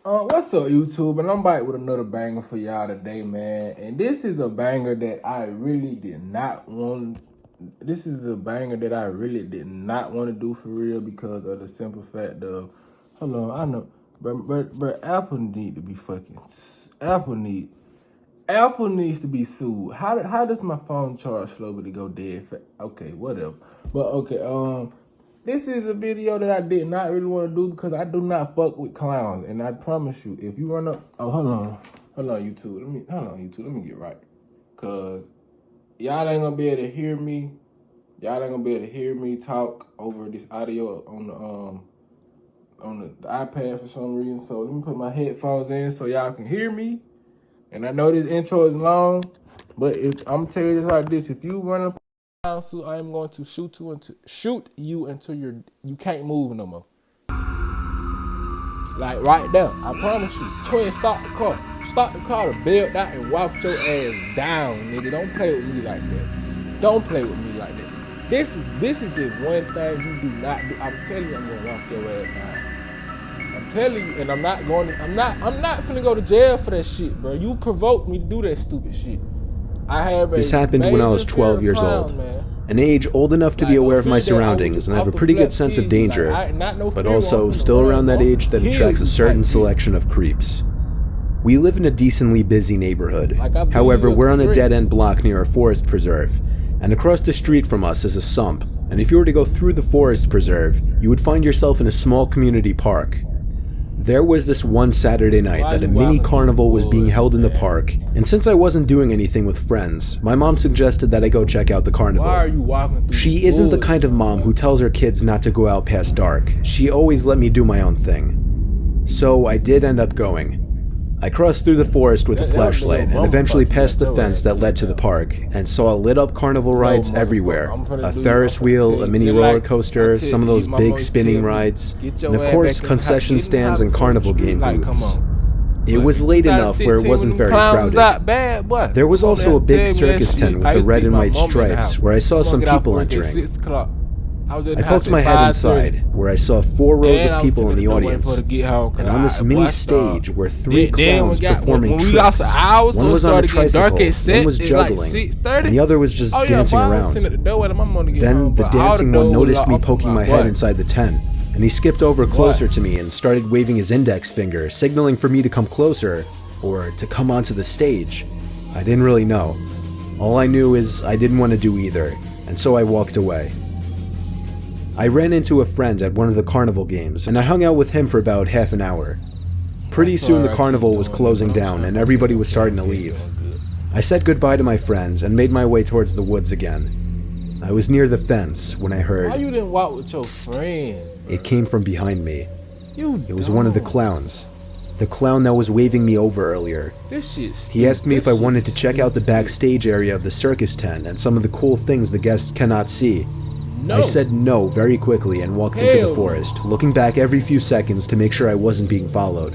What's up, YouTube? And I'm back with another banger for y'all today, man. And this is a banger that I really did not want. This is a banger that I really did not want to do for real because of the simple fact of, hold on, I know, but Apple need to be fucking. Apple needs to be sued. How does my phone charge slowly go dead? Okay, whatever. But okay, this is a video that I did not really want to do because I do not fuck with clowns. And I promise you, if you run up... Oh, hold on, YouTube. Let me get right. Because y'all ain't going to be able to hear me. Y'all ain't going to be able to hear me talk over this audio on the iPad for some reason. So let me put my headphones in so y'all can hear me. And I know this intro is long, but I'm telling you this like this. If you run up so I am going to shoot you until you can't move no more. Like right there, I promise you. Twin, stop the car. Stop the car to build out and walk your ass down, nigga. Don't play with me like that. Don't play with me like that. This is just one thing you do not do. I'm telling you, I'm gonna walk your ass down. I'm telling you, and I'm not finna go to jail for that shit, bro. You provoked me to do that stupid shit. This happened when I was 12 years old, an age old enough to be aware of my surroundings and have a pretty good sense of danger, but also still around that age that attracts a certain selection of creeps. We live in a decently busy neighborhood. However, we're on a dead-end block near a forest preserve, and across the street from us is a sump, and if you were to go through the forest preserve, you would find yourself in a small community park. There was this one Saturday night that a mini carnival was being held in the park, and since I wasn't doing anything with friends, my mom suggested that I go check out the carnival. She isn't the kind of mom who tells her kids not to go out past dark. She always let me do my own thing. So I did end up going. I crossed through the forest with a flashlight and eventually passed the fence that led to the park and saw lit up carnival rides everywhere. A Ferris wheel, a mini roller coaster, some of those big spinning rides, and of course concession stands and carnival game booths. It was late enough where it wasn't very crowded. There was also a big circus tent with the red and white stripes where I saw some people entering. I poked my head inside, where I saw 4 rows of people in the audience, and on this mini stage were 3 clowns performing tricks. One was on a tricycle, one was juggling, and the other was just dancing around. Then the dancing one noticed me poking my head inside the tent, and he skipped over closer to me and started waving his index finger, signaling for me to come closer, or to come onto the stage. I didn't really know. All I knew is I didn't want to do either, and so I walked away. I ran into a friend at one of the carnival games, and I hung out with him for about half an hour. Pretty soon the carnival was closing down, and everybody was starting to leave. I said goodbye to my friends and made my way towards the woods again. I was near the fence when I heard, "Why you didn't walk with your friend?" It came from behind me. It was one of the clowns. The clown that was waving me over earlier. He asked me if I wanted to check out the backstage area of the circus tent and some of the cool things the guests cannot see. I said no very quickly and walked into the forest, looking back every few seconds to make sure I wasn't being followed.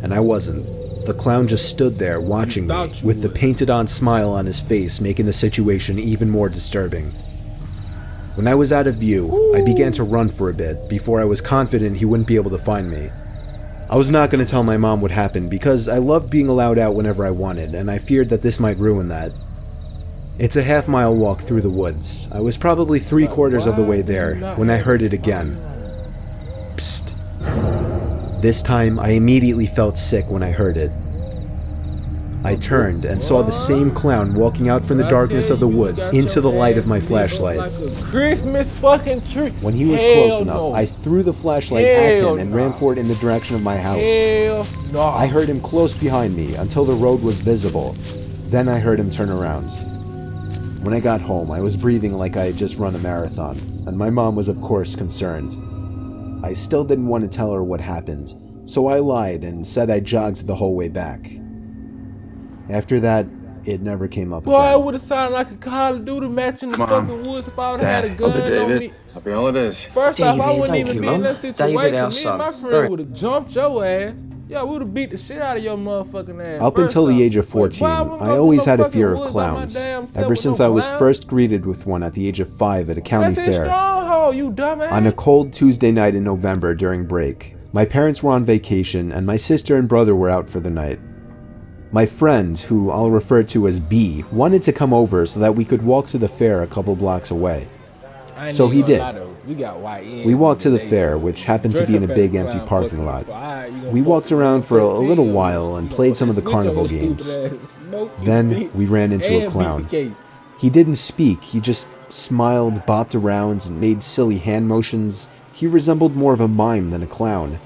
And I wasn't. The clown just stood there watching me, with the painted-on smile on his face making the situation even more disturbing. When I was out of view, I began to run for a bit before I was confident he wouldn't be able to find me. I was not going to tell my mom what happened because I loved being allowed out whenever I wanted, and I feared that this might ruin that. It's a half-mile walk through the woods. I was probably 3/4 of the way there when I heard it again. Psst. This time, I immediately felt sick when I heard it. I turned and saw the same clown walking out from the darkness of the woods into the light of my flashlight. When he was close enough, I threw the flashlight at him and ran for it in the direction of my house. I heard him close behind me until the road was visible. Then I heard him turn around. When I got home, I was breathing like I had just run a marathon, and my mom was of course concerned. I still didn't want to tell her what happened, so I lied and said I jogged the whole way back. After that, it never came up again. Boy, it would have sounded like a Call of Duty match in the fucking woods if I would have had a gun on me. Happy holidays. First off, I wouldn't even be in that situation. Me and my friend would have jumped your ass. Yeah, we would have beat the shit out of your motherfucking ass. Up until the age of 14, I always had a fear of clowns, ever since I was first greeted with one at the age of 5 at a county fair. On a cold Tuesday night in November during break, My parents were on vacation, and my sister and brother were out for the night. My friend, who I'll refer to as B, wanted to come over so that we could walk to the fair a couple blocks away. So he did. We walked to the fair, which happened to be in a big empty parking lot. We walked around for a little while and played some of the carnival games. Then we ran into a clown. He didn't speak, he just smiled, bopped around, and made silly hand motions. He resembled more of a mime than a clown.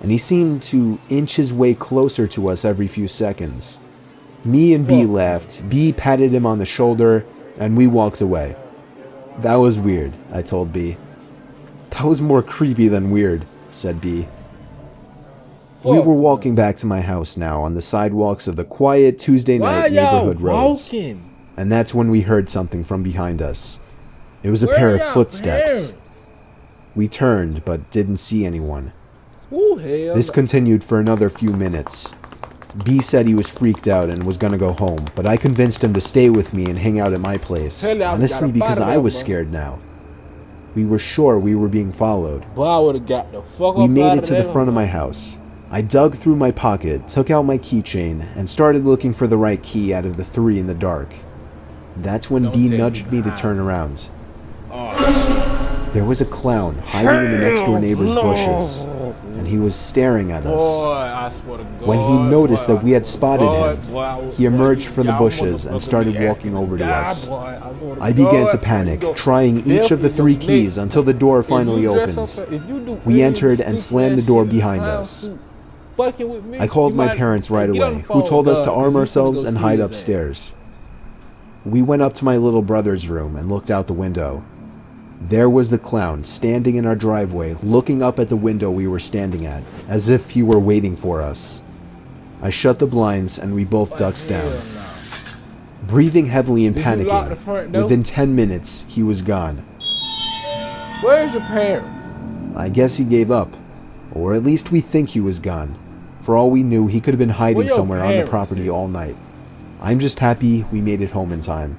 And he seemed to inch his way closer to us every few seconds. Me and B laughed, B patted him on the shoulder, and we walked away. That was weird, I told B. That was more creepy than weird, said B. We were walking back to my house now on the sidewalks of the quiet Tuesday night neighborhood roads. And that's when we heard something from behind us. It was a pair of footsteps. We turned, but didn't see anyone. This continued for another few minutes. B said he was freaked out and was gonna go home, but I convinced him to stay with me and hang out at my place, honestly because I was scared now. We were sure we were being followed. We made it to the front of my house. I dug through my pocket, took out my keychain, and started looking for the right key out of the 3 in the dark. That's when B nudged me to turn around. There was a clown hiding in the next door neighbor's bushes, and he was staring at us. When he noticed that we had spotted him, he emerged from the bushes and started walking over to us. I began to panic, trying each of the 3 keys until the door finally opened. We entered and slammed the door behind us. I called my parents right away, who told us to arm ourselves and hide upstairs. We went up to my little brother's room and looked out the window. There was the clown standing in our driveway, looking up at the window we were standing at, as if he were waiting for us. I shut the blinds and we both ducked down. Breathing heavily and panicking, within 10 minutes, he was gone. Where's your parents? I guess he gave up, or at least we think he was gone. For all we knew, he could have been hiding somewhere on the property all night. I'm just happy we made it home in time.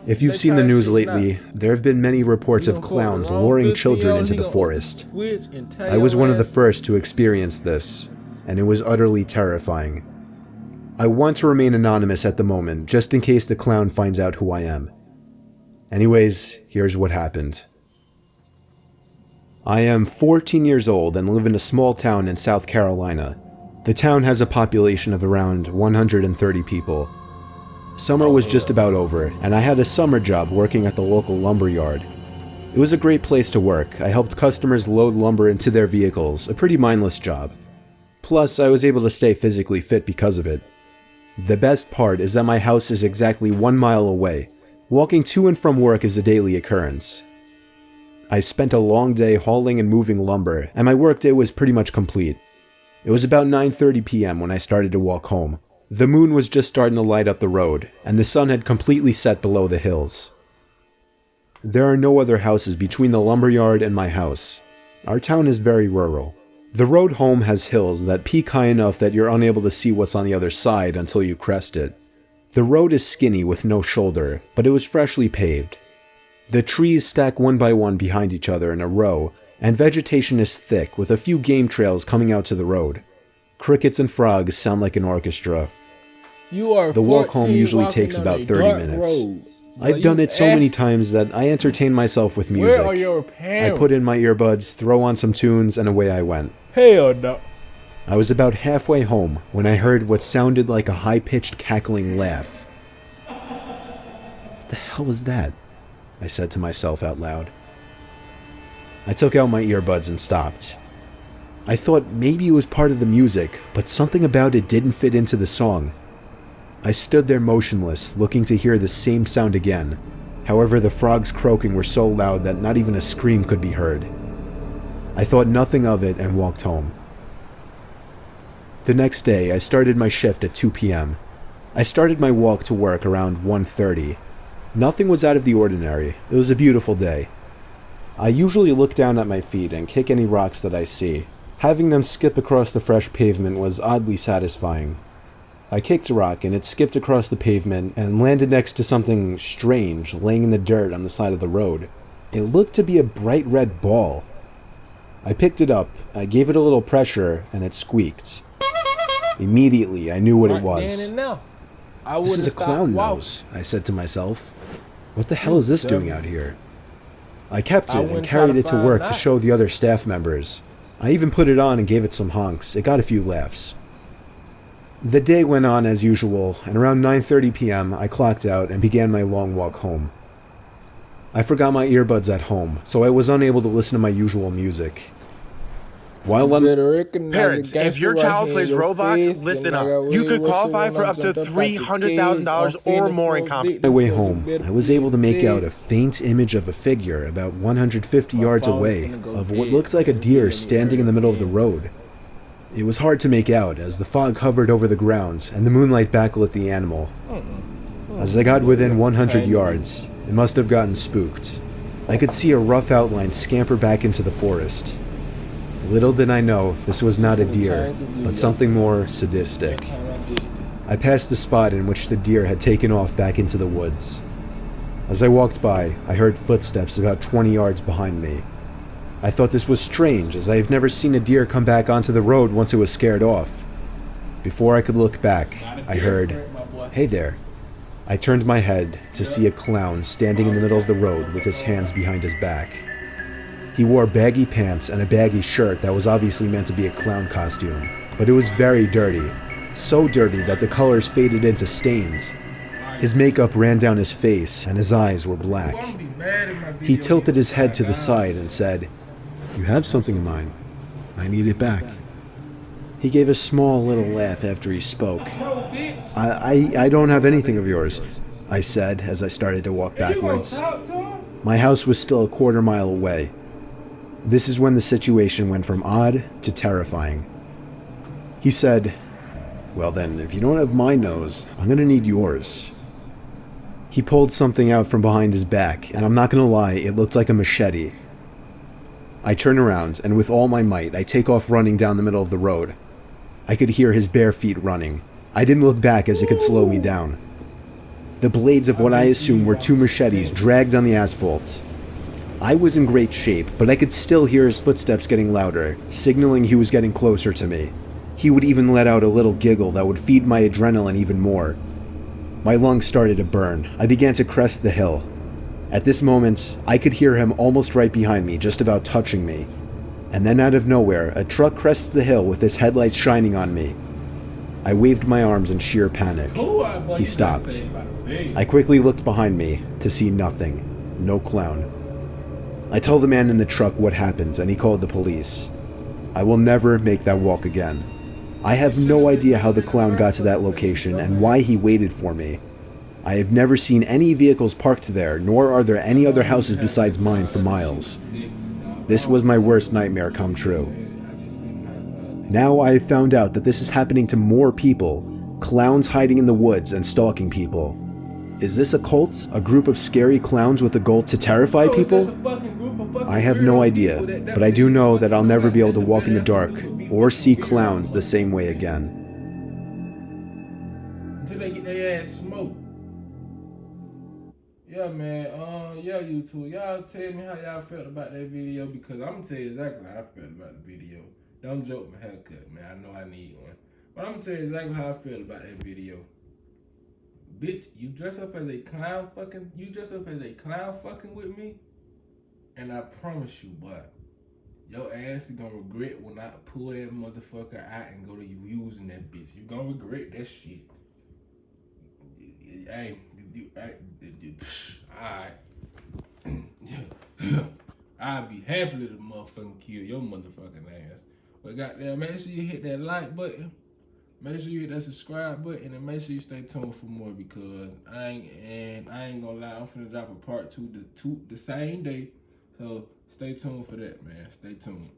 If you've seen the news lately, there have been many reports of clowns luring children into the forest. I was one of the first to experience this, and it was utterly terrifying. I want to remain anonymous at the moment, just in case the clown finds out who I am. Anyways, here's what happened. I am 14 years old and live in a small town in South Carolina. The town has a population of around 130 people. Summer was just about over, and I had a summer job working at the local lumber yard. It was a great place to work. I helped customers load lumber into their vehicles, a pretty mindless job. Plus, I was able to stay physically fit because of it. The best part is that my house is exactly 1 mile away. Walking to and from work is a daily occurrence. I spent a long day hauling and moving lumber, and my workday was pretty much complete. It was about 9:30 p.m. when I started to walk home. The moon was just starting to light up the road, and the sun had completely set below the hills. There are no other houses between the lumberyard and my house. Our town is very rural. The road home has hills that peak high enough that you're unable to see what's on the other side until you crest it. The road is skinny with no shoulder, but it was freshly paved. The trees stack one by one behind each other in a row, and vegetation is thick with a few game trails coming out to the road. Crickets and frogs sound like an orchestra. The walk home usually takes about 30 minutes. I've done it so many times that I entertain myself with music. I put in my earbuds, throw on some tunes, and away I went. Hell no. I was about halfway home when I heard what sounded like a high-pitched cackling laugh. What the hell was that? I said to myself out loud. I took out my earbuds and stopped. I thought maybe it was part of the music, but something about it didn't fit into the song. I stood there motionless, looking to hear the same sound again. However, the frogs croaking were so loud that not even a scream could be heard. I thought nothing of it and walked home. The next day, I started my shift at 2 p.m. I started my walk to work around 1:30. Nothing was out of the ordinary. It was a beautiful day. I usually look down at my feet and kick any rocks that I see. Having them skip across the fresh pavement was oddly satisfying. I kicked a rock and it skipped across the pavement and landed next to something strange laying in the dirt on the side of the road. It looked to be a bright red ball. I picked it up, I gave it a little pressure, and it squeaked. Immediately, I knew what it was. This is a clown nose, I said to myself. What the hell is this doing out here? I kept it and carried it to work to show the other staff members. I even put it on and gave it some honks. It got a few laughs. The day went on as usual, and around 9:30 p.m. I clocked out and began my long walk home. I forgot my earbuds at home, so I was unable to listen to my usual music. While on Parents, if your child plays Roblox, listen up. You could qualify for up to $300,000 or more in comp. my way home, I was able to make out a faint image of a figure about 150 yards away of what looked like a deer standing in the middle of the road. It was hard to make out as the fog hovered over the ground and the moonlight backlit the animal. As I got within 100 yards, it must have gotten spooked. I could see a rough outline scamper back into the forest. Little did I know this was not a deer, but something more sadistic. I passed the spot in which the deer had taken off back into the woods. As I walked by, I heard footsteps about 20 yards behind me. I thought this was strange, as I have never seen a deer come back onto the road once it was scared off. Before I could look back, I heard, "Hey there." I turned my head to see a clown standing in the middle of the road with his hands behind his back. He wore baggy pants and a baggy shirt that was obviously meant to be a clown costume, but it was very dirty. So dirty that the colors faded into stains. His makeup ran down his face and his eyes were black. He tilted his head to the side and said, "You have something of mine. I need it back." He gave a small little laugh after he spoke. I don't have anything of yours," I said as I started to walk backwards. My house was still a quarter mile away. This is when the situation went from odd to terrifying. He said, "Well then, if you don't have my nose, I'm gonna need yours." He pulled something out from behind his back, and I'm not gonna lie, it looked like a machete. I turn around, and with all my might, I take off running down the middle of the road. I could hear his bare feet running. I didn't look back as it could slow me down. The blades of what I assumed were two machetes dragged on the asphalt. I was in great shape, but I could still hear his footsteps getting louder, signaling he was getting closer to me. He would even let out a little giggle that would feed my adrenaline even more. My lungs started to burn. I began to crest the hill. At this moment, I could hear him almost right behind me, just about touching me. And then out of nowhere, a truck crests the hill with its headlights shining on me. I waved my arms in sheer panic. He stopped. I quickly looked behind me to see nothing. No clown. I told the man in the truck what happened, and he called the police. I will never make that walk again. I have no idea how the clown got to that location and why he waited for me. I have never seen any vehicles parked there, nor are there any other houses besides mine for miles. This was my worst nightmare come true. Now I have found out that this is happening to more people, clowns hiding in the woods and stalking people. Is this a cult? A group of scary clowns with a goal to terrify people? I have no idea, but I do know that I'll never be able to walk in the dark or see clowns the same way again. Until they get their ass smoked. Yeah, man. Yeah, YouTube. Y'all tell me how y'all felt about that video, because I'm gonna tell you exactly how I felt about the video. Don't joke my haircut, man. I know I need one. But I'm gonna tell you exactly how I feel about that video. Bitch, you dress up as a clown fucking with me, and I promise you, boy, your ass is gonna regret when I pull that motherfucker out and go to you using that bitch. You gonna regret that shit. Hey, alright. I'll be happy to motherfucking kill your motherfucking ass. But goddamn, make sure you hit that like button. Make sure you hit that subscribe button, and make sure you stay tuned for more, because I ain't gonna lie, I'm finna drop a part 2 the same day. So stay tuned for that, man. Stay tuned.